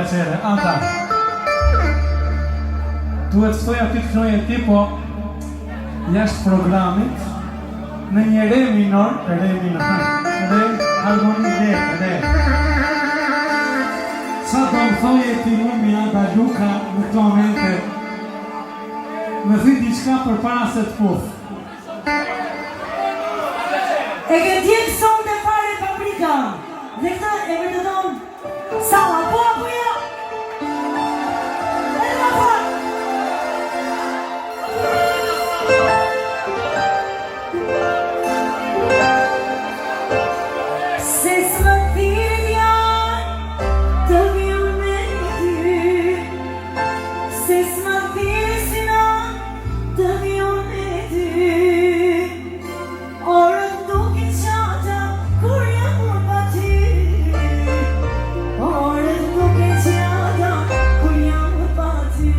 piacere. Anta, duhet ftoja ty të kënojë ti, po jashtë programit në një re minor, re harmoni re. Sa do më thoje ti më Anta Luka në këto momente, më thi diçka për para se të puth. E ke tjetë son të fare paprika. Dhe këta e vërteton Salla, po apo jo? E nga fat! Se s'më thirët janë të vion me ty, se s'më thirët si na të vion me ty, orët duke qata kur jam unë pa ty, orët duke qata kur jam unë pa ty.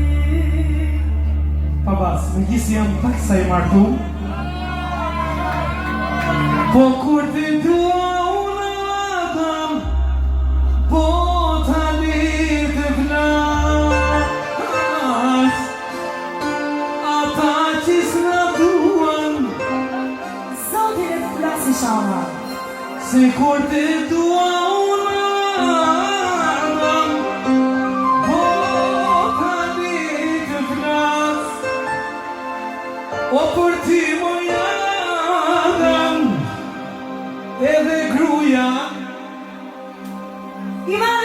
Babas, më gjisi jam pak sa i martu, po kur ti dua unë atëm, po tani të vlas, ata që s'na duan, Zotin e të flasi shama. se kur ti dua unë atëm, po tani të vlas, o për ti më jadëm, edhe gruja Ivan